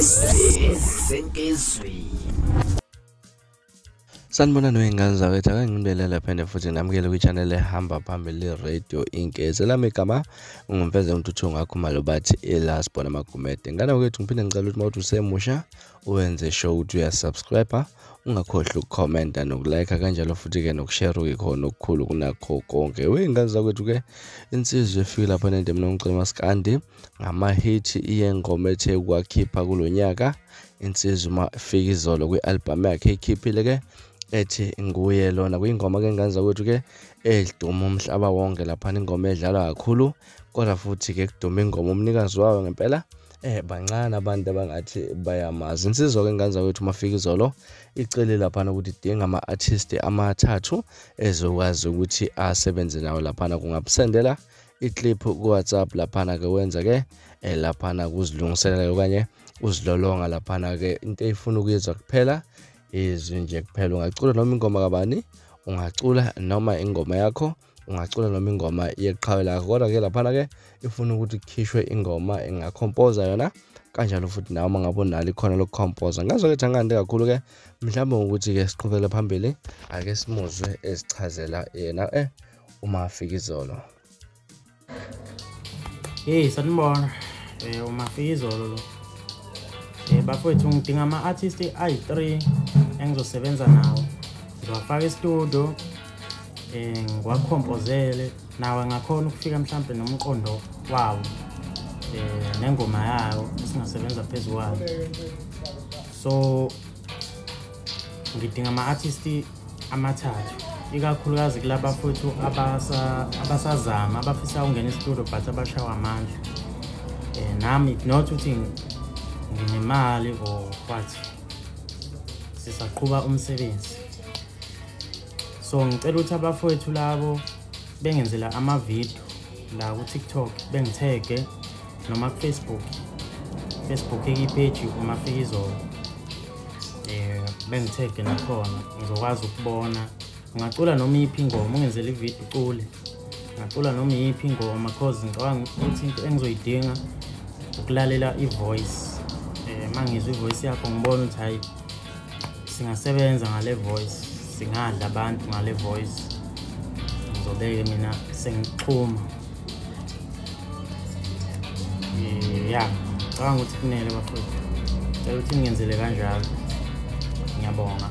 Senkezweni. Sanibonani wengane zawethu, akangibingelela phinde futhi namukele kwi-channel ehamba phambili Radio Inkezi. Lami igama ngumfeze uMthuthu ngakho bathi elasibona magumede. Ngana kwethu ngiphinde ngicela ukuthi mawuthi usemusha uwenze sure ukuthi uyasubscribe, ungakhohlwa ukukhomenta nokulike kanjalo futhi ke nokushare ikhona okukhulu kunakho konke. Wengane zakwethu ke insizwe efika lapha nende mina ngicela maskandi ngama-hit iyengoma ethe kwakhipha kulonyaka. Insizwe mafika izolo kwi-album yakhe ikhiphile ke ethi nguye lona kuyingoma ke ngane zakwethu ke eduma umhlaba wonke lapha ingoma edlalwa kakhulu, kodwa futhi ke kuduma ingoma umnikazi wayo ngempela bancane abantu abangathi bayamazi. Insizwa ke ngane zakwethu mafika izolo icele lapha ukuthi idinga ama-artist amathathu ezokwazi ukuthi asebenze nawo lapha, kungabusendela iclip ku WhatsApp lapha ke wenza ke lapha kuzilungiselela okanye uzilolonga lapha ke into eyifuna ukuyizwa kuphela izwi nje kuphela. Ungacula noma ingoma kabani, ungacula noma ingoma yakho, ungacula noma ingoma yeqhawe lakho, kodwa ke lapha ke ifuna ukuthi kukhishwe ingoma engakhompoza yona kanjalo futhi nawe mangabe nalo ikhona lokukhompoza. Ngazo ke thangande kakhulu ke mhlawumbe ukuthi ke siqhubekele phambili, ake simuzwe esichazela yena uma afika izolo. Hey sanibona, uma afika izolo lo bafowethu ngidinga ama-artist ayi-3 engizosebenza nawo, ngizowafaka e-studio ngiwakhompozele nawe ngakhona ukufika mhlawumbe nomqondo wawo nengoma yawo esingasebenza phezu kwayo. So ngidinga ama-artist amathathu ikakhulukazi kulaba bafowethu abasazama abafisa ukungena e-studio but abashawa amandla. Nami not ukuthi nginemali or what, sisaqhuba umsebenzi. So ngicela ukuthi abafowethu labo bengenzela ama-video la ku TikTok, bengithege noma ku Facebook ipage uma fika izolo, bengithege nakhona ngizokwazi ukubona. Ungacula noma iphi ingoma, ungenzele i-video ucule, ungacula noma iphi ingoma cause ngicabanga ukuthi into engizoyidinga ukulalela i-voice. Mangizwe ivoice yakho ngibona ukuthi hayi singasebenza ngale voice, singadla abantu ngale voice, ngizobeke mina sengixhuma. Ngicabanga ukuthi kunele bafowethu, ngicela ukuthi ngenzele kanjalo. Ngiyabonga.